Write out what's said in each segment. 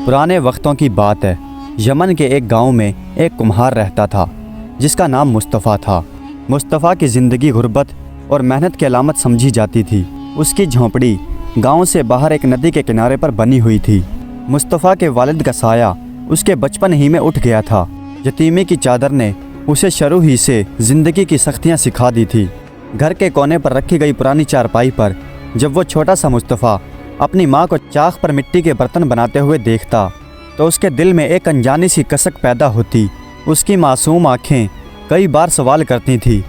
پرانے وقتوں کی بات ہے۔ یمن کے ایک گاؤں میں ایک کمہار رہتا تھا جس کا نام مصطفیٰ تھا۔ مصطفیٰ کی زندگی غربت اور محنت کی علامت سمجھی جاتی تھی۔ اس کی جھونپڑی گاؤں سے باہر ایک ندی کے کنارے پر بنی ہوئی تھی۔ مصطفیٰ کے والد کا سایہ اس کے بچپن ہی میں اٹھ گیا تھا۔ یتیمی کی چادر نے اسے شروع ہی سے زندگی کی سختیاں سکھا دی تھی۔ گھر کے کونے پر رکھی گئی پرانی چارپائی پر جب وہ چھوٹا سا مصطفیٰ اپنی ماں کو چاق پر مٹی کے برتن بناتے ہوئے دیکھتا تو اس کے دل میں ایک انجانی سی کسک پیدا ہوتی۔ اس کی معصوم آنکھیں کئی بار سوال کرتی تھیں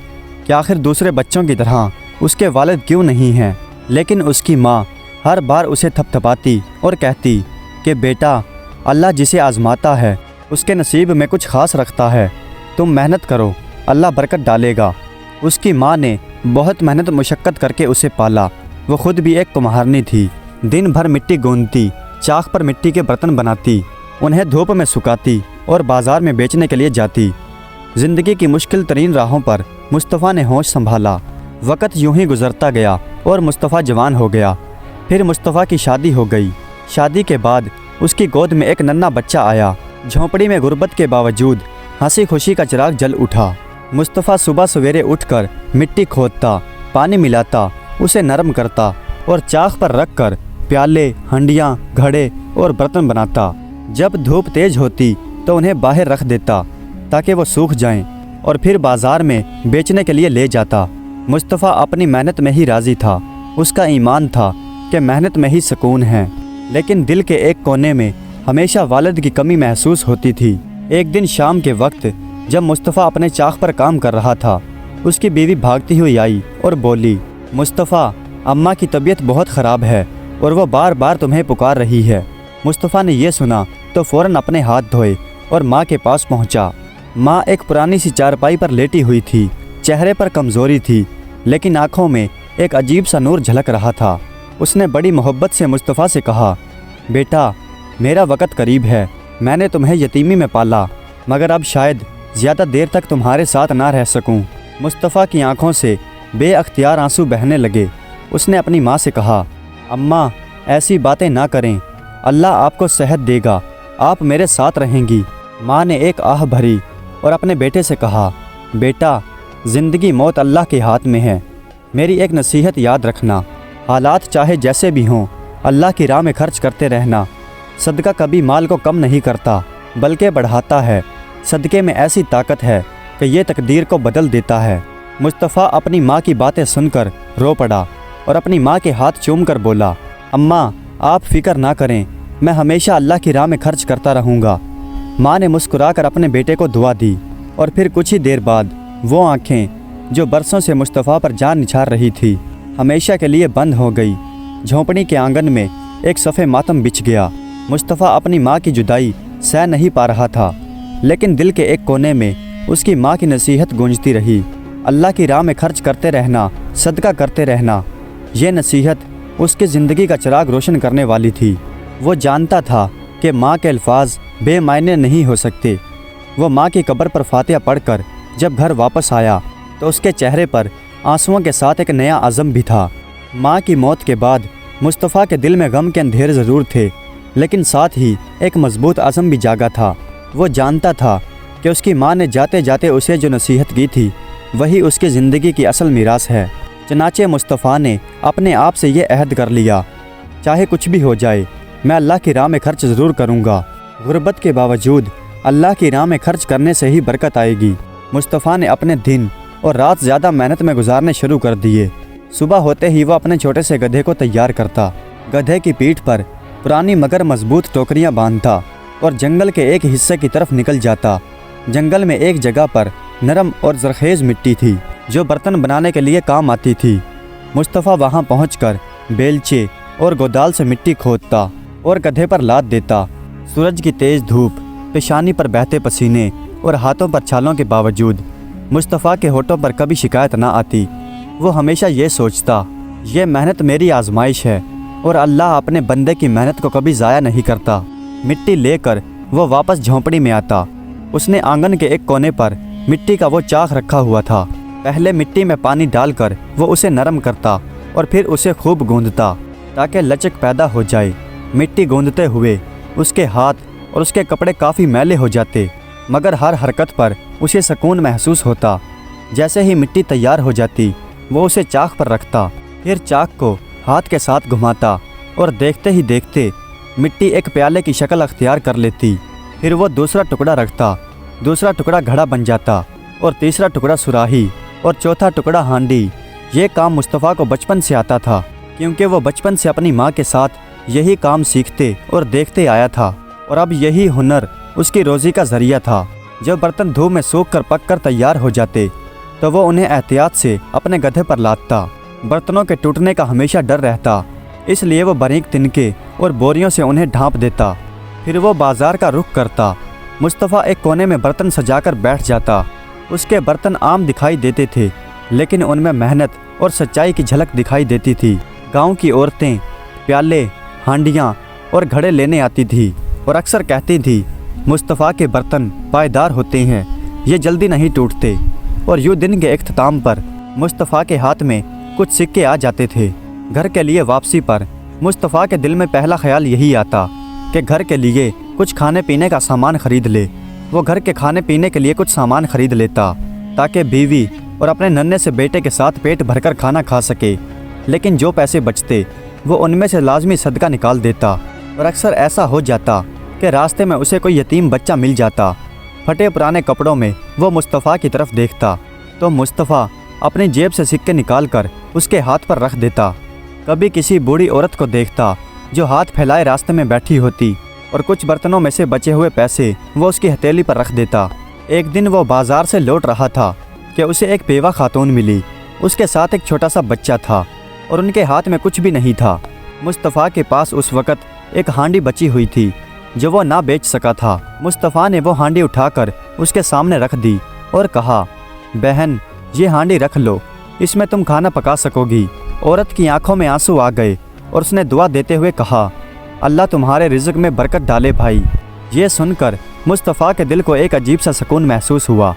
کہ آخر دوسرے بچوں کی طرح اس کے والد کیوں نہیں ہیں، لیکن اس کی ماں ہر بار اسے تھپتھپاتی اور کہتی کہ بیٹا، اللہ جسے آزماتا ہے اس کے نصیب میں کچھ خاص رکھتا ہے، تم محنت کرو، اللہ برکت ڈالے گا۔ اس کی ماں نے بہت محنت مشقت کر کے اسے پالا۔ وہ خود بھی ایک کمہارنی تھی۔ دن بھر مٹی گوندتی، چاق پر مٹی کے برتن بناتی، انہیں دھوپ میں سکھاتی اور بازار میں بیچنے کے لیے جاتی۔ زندگی کی مشکل ترین راہوں پر مصطفیٰ نے ہوش سنبھالا۔ وقت یوں ہی گزرتا گیا اور مصطفیٰ جوان ہو گیا۔ پھر مصطفیٰ کی شادی ہو گئی۔ شادی کے بعد اس کی گود میں ایک ننھا بچہ آیا۔ جھونپڑی میں غربت کے باوجود ہنسی خوشی کا چراغ جل اٹھا۔ مصطفیٰ صبح سویرے اٹھ کر مٹی کھودتا، پانی ملاتا، اسے نرم کرتا اور چاق پر رکھ کر پیالے، ہنڈیاں، گھڑے اور برتن بناتا۔ جب دھوپ تیز ہوتی تو انہیں باہر رکھ دیتا تاکہ وہ سوکھ جائیں اور پھر بازار میں بیچنے کے لیے لے جاتا۔ مصطفیٰ اپنی محنت میں ہی راضی تھا۔ اس کا ایمان تھا کہ محنت میں ہی سکون ہے، لیکن دل کے ایک کونے میں ہمیشہ والد کی کمی محسوس ہوتی تھی۔ ایک دن شام کے وقت جب مصطفیٰ اپنے چاق پر کام کر رہا تھا، اس کی بیوی بھاگتی ہوئی آئی اور بولی، مصطفیٰ، اماں کی طبیعت بہت خراب ہے اور وہ بار بار تمہیں پکار رہی ہے۔ مصطفیٰ نے یہ سنا تو فوراً اپنے ہاتھ دھوئے اور ماں کے پاس پہنچا۔ ماں ایک پرانی سی چارپائی پر لیٹی ہوئی تھی۔ چہرے پر کمزوری تھی، لیکن آنکھوں میں ایک عجیب سا نور جھلک رہا تھا۔ اس نے بڑی محبت سے مصطفیٰ سے کہا، بیٹا، میرا وقت قریب ہے۔ میں نے تمہیں یتیمی میں پالا، مگر اب شاید زیادہ دیر تک تمہارے ساتھ نہ رہ سکوں۔ مصطفیٰ کی آنکھوں سے بے اختیار آنسو بہنے لگے۔ اس نے اپنی ماں سے کہا، اماں، ایسی باتیں نہ کریں، اللہ آپ کو صحت دے گا، آپ میرے ساتھ رہیں گی۔ ماں نے ایک آہ بھری اور اپنے بیٹے سے کہا، بیٹا، زندگی موت اللہ کے ہاتھ میں ہے۔ میری ایک نصیحت یاد رکھنا، حالات چاہے جیسے بھی ہوں، اللہ کی راہ میں خرچ کرتے رہنا۔ صدقہ کبھی مال کو کم نہیں کرتا بلکہ بڑھاتا ہے۔ صدقے میں ایسی طاقت ہے کہ یہ تقدیر کو بدل دیتا ہے۔ مصطفیٰ اپنی ماں کی باتیں سن کر رو پڑا اور اپنی ماں کے ہاتھ چوم کر بولا، اماں، آپ فکر نہ کریں، میں ہمیشہ اللہ کی راہ میں خرچ کرتا رہوں گا۔ ماں نے مسکرا کر اپنے بیٹے کو دعا دی اور پھر کچھ ہی دیر بعد وہ آنکھیں جو برسوں سے مصطفیٰ پر جان نچھار رہی تھی ہمیشہ کے لیے بند ہو گئی۔ جھونپڑی کے آنگن میں ایک صف ماتم بچھ گیا۔ مصطفیٰ اپنی ماں کی جدائی سہ نہیں پا رہا تھا، لیکن دل کے ایک کونے میں اس کی ماں کی نصیحت گونجتی رہی، اللہ کی راہ میں خرچ کرتے رہنا، صدقہ کرتے رہنا۔ یہ نصیحت اس کی زندگی کا چراغ روشن کرنے والی تھی۔ وہ جانتا تھا کہ ماں کے الفاظ بے معنی نہیں ہو سکتے۔ وہ ماں کی قبر پر فاتحہ پڑھ کر جب گھر واپس آیا تو اس کے چہرے پر آنسوؤں کے ساتھ ایک نیا عزم بھی تھا۔ ماں کی موت کے بعد مصطفیٰ کے دل میں غم کے اندھیرے ضرور تھے، لیکن ساتھ ہی ایک مضبوط عزم بھی جاگا تھا۔ وہ جانتا تھا کہ اس کی ماں نے جاتے جاتے اسے جو نصیحت کی تھی وہی اس کی زندگی کی اصل میراث ہے۔ چنانچہ مصطفیٰ نے اپنے آپ سے یہ عہد کر لیا، چاہے کچھ بھی ہو جائے، میں اللہ کی راہ میں خرچ ضرور کروں گا۔ غربت کے باوجود اللہ کی راہ میں خرچ کرنے سے ہی برکت آئے گی۔ مصطفیٰ نے اپنے دن اور رات زیادہ محنت میں گزارنے شروع کر دیے۔ صبح ہوتے ہی وہ اپنے چھوٹے سے گدھے کو تیار کرتا، گدھے کی پیٹھ پر پرانی مگر مضبوط ٹوکریاں باندھتا اور جنگل کے ایک حصے کی طرف نکل جاتا۔ جنگل میں ایک جگہ پر نرم اور زرخیز مٹی تھی جو برتن بنانے کے لیے کام آتی تھی۔ مصطفیٰ وہاں پہنچ کر بیلچے اور گودال سے مٹی کھودتا اور گدھے پر لاد دیتا۔ سورج کی تیز دھوپ، پیشانی پر بہتے پسینے اور ہاتھوں پر چھالوں کے باوجود مصطفیٰ کے ہونٹوں پر کبھی شکایت نہ آتی۔ وہ ہمیشہ یہ سوچتا، یہ محنت میری آزمائش ہے اور اللہ اپنے بندے کی محنت کو کبھی ضائع نہیں کرتا۔ مٹی لے کر وہ واپس جھونپڑی میں آتا۔ اس نے آنگن کے ایک کونے پر مٹی کا وہ چاق رکھا ہوا تھا۔ پہلے مٹی میں پانی ڈال کر وہ اسے نرم کرتا اور پھر اسے خوب گوندتا تاکہ لچک پیدا ہو جائے۔ مٹی گوندتے ہوئے اس کے ہاتھ اور اس کے کپڑے کافی میلے ہو جاتے، مگر ہر حرکت پر اسے سکون محسوس ہوتا۔ جیسے ہی مٹی تیار ہو جاتی وہ اسے چاک پر رکھتا، پھر چاک کو ہاتھ کے ساتھ گھماتا اور دیکھتے ہی دیکھتے مٹی ایک پیالے کی شکل اختیار کر لیتی۔ پھر وہ دوسرا ٹکڑا رکھتا، دوسرا ٹکڑا گھڑا بن جاتا اور تیسرا ٹکڑا سراہی اور چوتھا ٹکڑا ہانڈی۔ یہ کام مصطفیٰ کو بچپن سے آتا تھا، کیونکہ وہ بچپن سے اپنی ماں کے ساتھ یہی کام سیکھتے اور دیکھتے آیا تھا، اور اب یہی ہنر اس کی روزی کا ذریعہ تھا۔ جب برتن دھوپ میں سوکھ کر پک کر تیار ہو جاتے تو وہ انہیں احتیاط سے اپنے گدھے پر لادتا۔ برتنوں کے ٹوٹنے کا ہمیشہ ڈر رہتا، اس لیے وہ باریک تنکے اور بوریوں سے انہیں ڈھانپ دیتا۔ پھر وہ بازار کا رخ کرتا۔ مصطفیٰ ایک کونے میں برتن سجا کر بیٹھ جاتا۔ اس کے برتن عام دکھائی دیتے تھے، لیکن ان میں محنت اور سچائی کی جھلک دکھائی دیتی تھی۔ گاؤں کی عورتیں پیالے، ہانڈیاں اور گھڑے لینے آتی تھی اور اکثر کہتی تھی مصطفیٰ کے برتن پائیدار ہوتے ہیں، یہ جلدی نہیں ٹوٹتے۔ اور یوں دن کے اختتام پر مصطفیٰ کے ہاتھ میں کچھ سکے آ جاتے تھے۔ گھر کے لیے واپسی پر مصطفیٰ کے دل میں پہلا خیال یہی آتا کہ گھر کے لیے کچھ کھانے پینے کا سامان خرید لے۔ وہ گھر کے کھانے پینے کے لیے کچھ سامان خرید لیتا تاکہ بیوی اور اپنے ننھے سے بیٹے کے ساتھ پیٹ بھر کر کھانا کھا سکے، لیکن جو پیسے بچتے وہ ان میں سے لازمی صدقہ نکال دیتا۔ اور اکثر ایسا ہو جاتا کہ راستے میں اسے کوئی یتیم بچہ مل جاتا۔ پھٹے پرانے کپڑوں میں وہ مصطفیٰ کی طرف دیکھتا تو مصطفیٰ اپنی جیب سے سکے نکال کر اس کے ہاتھ پر رکھ دیتا۔ کبھی کسی بوڑھی عورت کو دیکھتا جو ہاتھ پھیلائے راستے میں بیٹھی ہوتی اور کچھ برتنوں میں سے بچے ہوئے پیسے وہ اس کی ہتھیلی پر رکھ دیتا۔ ایک دن وہ بازار سے لوٹ رہا تھا کہ اسے ایک بیوہ خاتون ملی۔ اس کے ساتھ ایک چھوٹا سا بچہ تھا اور ان کے ہاتھ میں کچھ بھی نہیں تھا۔ مصطفیٰ کے پاس اس وقت ایک ہانڈی بچی ہوئی تھی جو وہ نہ بیچ سکا تھا۔ مصطفیٰ نے وہ ہانڈی اٹھا کر اس کے سامنے رکھ دی اور کہا، بہن یہ ہانڈی رکھ لو، اس میں تم کھانا پکا سکو گی۔ عورت کی آنکھوں میں آنسو آ گئے اور اس نے دعا دیتے ہوئے کہا، اللہ تمہارے رزق میں برکت ڈالے بھائی۔ یہ سن کر مصطفیٰ کے دل کو ایک عجیب سا سکون محسوس ہوا،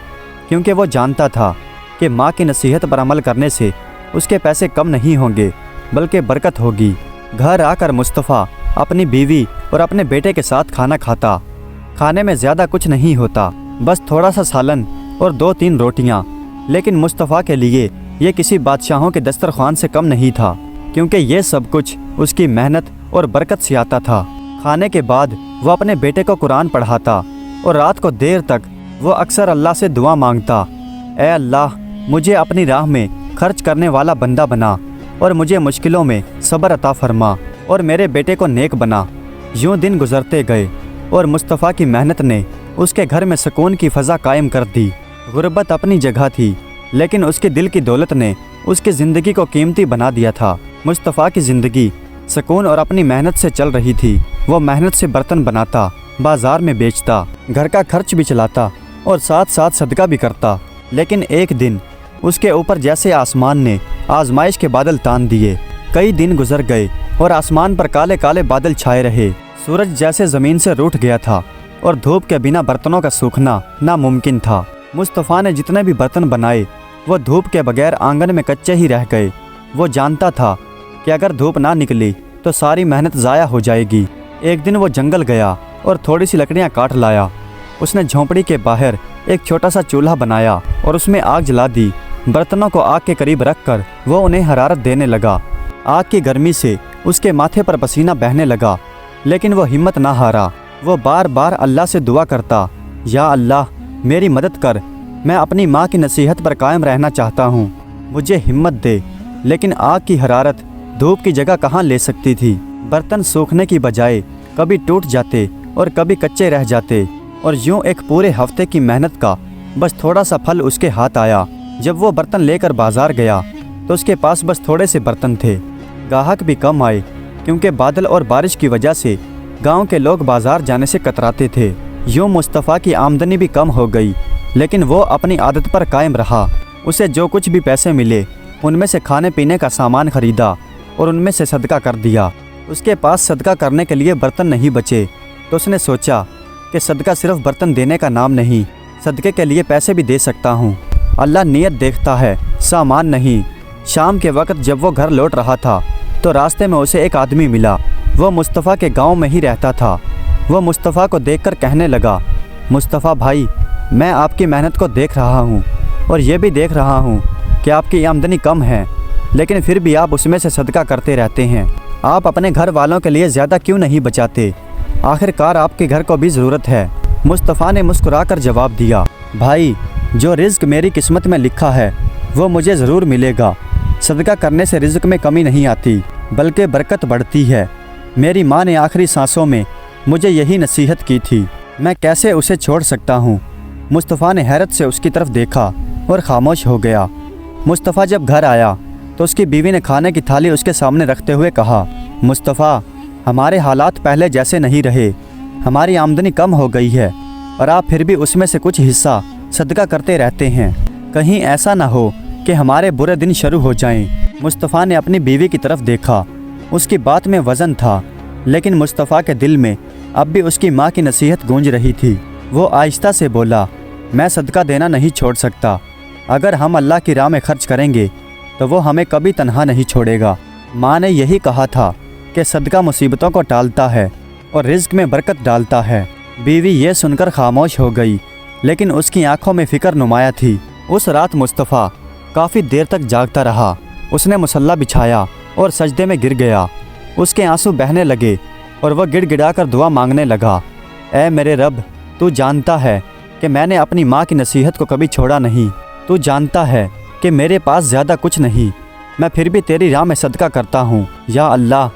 کیونکہ وہ جانتا تھا کہ ماں کی نصیحت پر عمل کرنے سے اس کے پیسے کم نہیں ہوں گے بلکہ برکت ہوگی۔ گھر آ کر مصطفیٰ اپنی بیوی اور اپنے بیٹے کے ساتھ کھانا کھاتا۔ کھانے میں زیادہ کچھ نہیں ہوتا، بس تھوڑا سا سالن اور 2-3 روٹیاں، لیکن مصطفیٰ کے لیے یہ کسی بادشاہوں کے دسترخوان سے کم نہیں تھا، کیونکہ یہ سب کچھ اس کی محنت اور برکت سے آتا تھا۔ کھانے کے بعد وہ اپنے بیٹے کو قرآن پڑھاتا اور رات کو دیر تک وہ اکثر اللہ سے دعا مانگتا، اے اللہ مجھے اپنی راہ میں خرچ کرنے والا بندہ بنا اور مجھے مشکلوں میں صبر عطا فرما اور میرے بیٹے کو نیک بنا۔ یوں دن گزرتے گئے اور مصطفیٰ کی محنت نے اس کے گھر میں سکون کی فضا قائم کر دی۔ غربت اپنی جگہ تھی، لیکن اس کے دل کی دولت نے اس کی زندگی کو قیمتی بنا دیا تھا۔ مصطفیٰ کی زندگی سکون اور اپنی محنت سے چل رہی تھی۔ وہ محنت سے برتن بناتا، بازار میں بیچتا، گھر کا خرچ بھی چلاتا اور ساتھ ساتھ صدقہ بھی کرتا۔ لیکن ایک دن اس کے اوپر جیسے آسمان نے آزمائش کے بادل تان دیے۔ کئی دن گزر گئے اور آسمان پر کالے کالے بادل چھائے رہے۔ سورج جیسے زمین سے روٹھ گیا تھا اور دھوپ کے بنا برتنوں کا سوکھنا ناممکن تھا۔ مصطفیٰ نے جتنے بھی برتن بنائے وہ دھوپ کے بغیر آنگن میں کچے ہی رہ گئے۔ وہ جانتا تھا کہ اگر دھوپ نہ نکلی تو ساری محنت ضائع ہو جائے گی۔ ایک دن وہ جنگل گیا اور تھوڑی سی لکڑیاں کاٹ لایا۔ اس نے جھونپڑی کے باہر ایک چھوٹا سا چولہا بنایا اور اس میں آگ جلا دی۔ برتنوں کو آگ کے قریب رکھ کر وہ انہیں حرارت دینے لگا۔ آگ کی گرمی سے اس کے ماتھے پر پسینہ بہنے لگا، لیکن وہ ہمت نہ ہارا۔ وہ بار بار اللہ سے دعا کرتا، یا اللہ میری مدد کر، میں اپنی ماں کی نصیحت پر قائم رہنا چاہتا ہوں، مجھے ہمت دے۔ لیکن آگ کی حرارت دھوپ کی جگہ کہاں لے سکتی تھی۔ برتن سوکھنے کی بجائے کبھی ٹوٹ جاتے اور کبھی کچے رہ جاتے، اور یوں ایک پورے ہفتے کی محنت کا بس تھوڑا سا پھل اس کے ہاتھ آیا۔ جب وہ برتن لے کر بازار گیا تو اس کے پاس بس تھوڑے سے برتن تھے۔ گاہک بھی کم آئے، کیونکہ بادل اور بارش کی وجہ سے گاؤں کے لوگ بازار جانے سے کتراتے تھے۔ یوں مصطفیٰ کی آمدنی بھی کم ہو گئی، لیکن وہ اپنی عادت پر قائم رہا۔ اسے جو کچھ بھی پیسے ملے ان میں سے کھانے پینے کا سامان خریدا اور ان میں سے صدقہ کر دیا۔ اس کے پاس صدقہ کرنے کے لیے برتن نہیں بچے تو اس نے سوچا کہ صدقہ صرف برتن دینے کا نام نہیں، صدقے کے لیے پیسے بھی دے سکتا ہوں۔ اللہ نیت دیکھتا ہے، سامان نہیں۔ شام کے وقت جب وہ گھر لوٹ رہا تھا تو راستے میں اسے ایک آدمی ملا۔ وہ مصطفیٰ کے گاؤں میں ہی رہتا تھا۔ وہ مصطفیٰ کو دیکھ کر کہنے لگا، مصطفیٰ بھائی، میں آپ کی محنت کو دیکھ رہا ہوں اور یہ بھی دیکھ رہا ہوں کہ آپ کی آمدنی کم ہے، لیکن پھر بھی آپ اس میں سے صدقہ کرتے رہتے ہیں۔ آپ اپنے گھر والوں کے لیے زیادہ کیوں نہیں بچاتے؟ آخر کار آپ کے گھر کو بھی ضرورت ہے۔ مصطفیٰ نے مسکرا کر جواب دیا، بھائی، جو رزق میری قسمت میں لکھا ہے وہ مجھے ضرور ملے گا۔ صدقہ کرنے سے رزق میں کمی نہیں آتی بلکہ برکت بڑھتی ہے۔ میری ماں نے آخری سانسوں میں مجھے یہی نصیحت کی تھی، میں کیسے اسے چھوڑ سکتا ہوں؟ مصطفیٰ نے حیرت سے اس کی طرف دیکھا اور خاموش ہو گیا۔ مصطفیٰ جب گھر آیا تو اس کی بیوی نے کھانے کی تھالی اس کے سامنے رکھتے ہوئے کہا، مصطفیٰ، ہمارے حالات پہلے جیسے نہیں رہے، ہماری آمدنی کم ہو گئی ہے اور آپ پھر بھی اس میں سے کچھ حصہ صدقہ کرتے رہتے ہیں، کہیں ایسا نہ ہو کہ ہمارے برے دن شروع ہو جائیں۔ مصطفیٰ نے اپنی بیوی کی طرف دیکھا، اس کی بات میں وزن تھا، لیکن مصطفیٰ کے دل میں اب بھی اس کی ماں کی نصیحت گونج رہی تھی۔ وہ آہستہ سے بولا، میں صدقہ دینا نہیں چھوڑ سکتا، اگر ہم اللہ کی راہ میں خرچ کریں گے تو وہ ہمیں کبھی تنہا نہیں چھوڑے گا۔ ماں نے یہی کہا تھا کہ صدقہ مصیبتوں کو ٹالتا ہے اور رزق میں برکت ڈالتا ہے۔ بیوی یہ سن کر خاموش ہو گئی، لیکن اس کی آنکھوں میں فکر نمایاں تھی۔ اس رات مصطفیٰ کافی دیر تک جاگتا رہا۔ اس نے مصلی بچھایا اور سجدے میں گر گیا۔ اس کے آنسو بہنے لگے اور وہ گڑ گڑا کر دعا مانگنے لگا، اے میرے رب، تو جانتا ہے کہ میں نے اپنی ماں کی نصیحت کو کبھی چھوڑا نہیں، تو جانتا ہے کہ میرے پاس زیادہ کچھ نہیں، میں پھر بھی تیری راہ میں صدقہ کرتا ہوں۔ یا اللہ،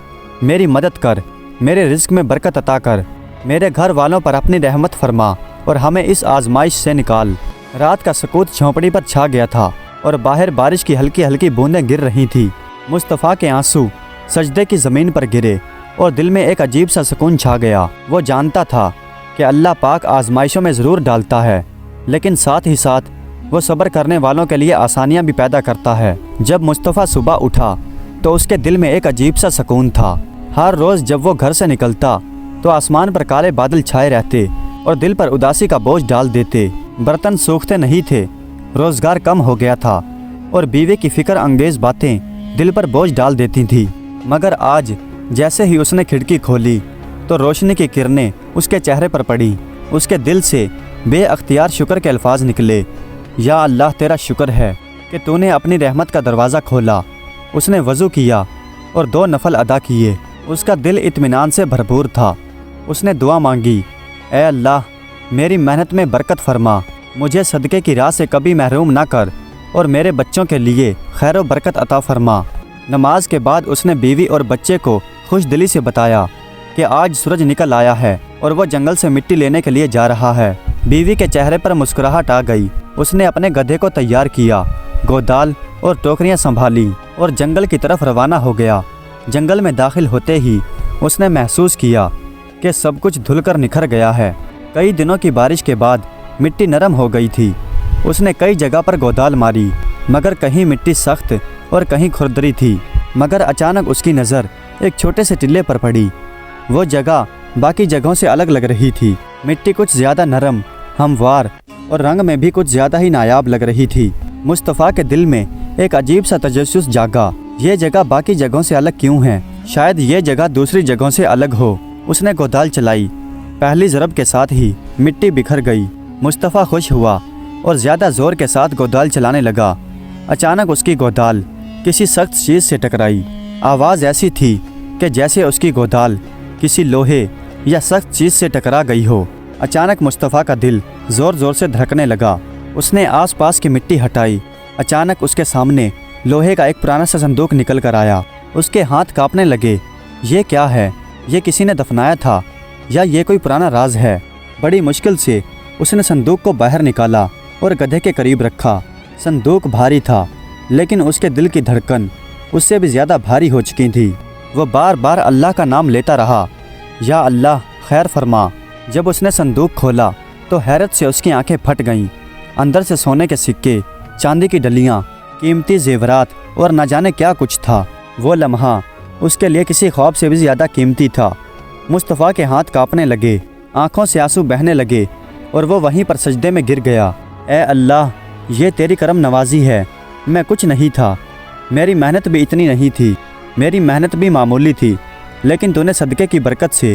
میری مدد کر، میرے رزق میں برکت عطا کر، میرے گھر والوں پر اپنی رحمت فرما اور ہمیں اس آزمائش سے نکال۔ رات کا سکوت جھونپڑی پر چھا گیا تھا اور باہر بارش کی ہلکی ہلکی بوندیں گر رہی تھیں۔ مصطفیٰ کے آنسو سجدے کی زمین پر گرے اور دل میں ایک عجیب سا سکون چھا گیا۔ وہ جانتا تھا کہ اللہ پاک آزمائشوں میں ضرور ڈالتا ہے، لیکن ساتھ ہی ساتھ وہ صبر کرنے والوں کے لیے آسانیاں بھی پیدا کرتا ہے۔ جب مصطفیٰ صبح اٹھا تو اس کے دل میں ایک عجیب سا سکون تھا۔ ہر روز جب وہ گھر سے نکلتا تو آسمان پر کالے بادل چھائے رہتے اور دل پر اداسی کا بوجھ ڈال دیتے۔ برتن سوکھتے نہیں تھے، روزگار کم ہو گیا تھا اور بیوی کی فکر انگیز باتیں دل پر بوجھ ڈال دیتی تھی۔ مگر آج جیسے ہی اس نے کھڑکی کھولی تو روشنی کی کرنیں اس کے چہرے پر پڑی۔ اس کے دل سے بے اختیار شکر کے الفاظ نکلے، یا اللہ، تیرا شکر ہے کہ تو نے اپنی رحمت کا دروازہ کھولا۔ اس نے وضو کیا اور 2 نفل ادا کیے۔ اس کا دل اطمینان سے بھرپور تھا۔ اس نے دعا مانگی، اے اللہ، میری محنت میں برکت فرما، مجھے صدقے کی راہ سے کبھی محروم نہ کر اور میرے بچوں کے لیے خیر و برکت عطا فرما۔ نماز کے بعد اس نے بیوی اور بچے کو خوش دلی سے بتایا کہ آج سورج نکل آیا ہے اور وہ جنگل سے مٹی لینے کے لیے جا رہا ہے۔ بیوی کے چہرے پر مسکراہٹ آ گئی۔ اس نے اپنے گدھے کو تیار کیا، گودال اور ٹوکریاں سنبھالی اور جنگل کی طرف روانہ ہو گیا۔ جنگل میں داخل ہوتے ہی اس نے محسوس کیا کہ سب کچھ دھل کر نکھر گیا ہے۔ کئی دنوں کی بارش کے بعد مٹی نرم ہو گئی تھی۔ اس نے کئی جگہ پر گودال ماری، مگر کہیں مٹی سخت اور کہیں کھردری تھی۔ مگر اچانک اس کی نظر ایک چھوٹے سے ٹلے پر پڑی۔ وہ جگہ باقی جگہوں سے الگ لگ رہی تھی۔ مٹی کچھ زیادہ نرم، ہموار اور رنگ میں بھی کچھ زیادہ ہی نایاب لگ رہی تھی۔ مصطفیٰ کے دل میں ایک عجیب سا تجسس جاگا، یہ جگہ باقی جگہوں سے الگ کیوں ہے؟ شاید یہ جگہ دوسری جگہوں سے الگ ہو۔ اس نے گودال چلائی، پہلی ضرب کے ساتھ ہی مٹی بکھر گئی۔ مصطفیٰ خوش ہوا اور زیادہ زور کے ساتھ گودال چلانے لگا۔ اچانک اس کی گودال کسی سخت چیز سے ٹکرائی۔ آواز ایسی تھی کہ جیسے اس کی گودال کسی لوہے یا سخت چیز سے ٹکرا گئی ہو۔ اچانک مصطفیٰ کا دل زور زور سے دھڑکنے لگا۔ اس نے آس پاس کی مٹی ہٹائی۔ اچانک اس کے سامنے لوہے کا ایک پرانا سا صندوق نکل کر آیا۔ اس کے ہاتھ کانپنے لگے۔ یہ کیا ہے؟ یہ کسی نے دفنایا تھا یا یہ کوئی پرانا راز ہے؟ بڑی مشکل سے اس نے صندوق کو باہر نکالا اور گدھے کے قریب رکھا۔ صندوق بھاری تھا، لیکن اس کے دل کی دھڑکن اس سے بھی زیادہ بھاری ہو چکی تھی۔ وہ بار بار اللہ کا نام لیتا رہا، یا اللہ، خیر فرما۔ جب اس نے صندوق کھولا تو حیرت سے اس کی آنکھیں پھٹ گئیں۔ اندر سے سونے کے سکے، چاندی کی ڈلیاں، قیمتی زیورات اور نہ جانے کیا کچھ تھا۔ وہ لمحہ اس کے لیے کسی خواب سے بھی زیادہ قیمتی تھا۔ مصطفیٰ کے ہاتھ کانپنے لگے، آنکھوں سے آنسو بہنے لگے اور وہ وہیں پر سجدے میں گر گیا۔ اے اللہ، یہ تیری کرم نوازی ہے، میں کچھ نہیں تھا، میری محنت بھی اتنی نہیں تھی، میری محنت بھی معمولی تھی، لیکن تو نے صدقے کی برکت سے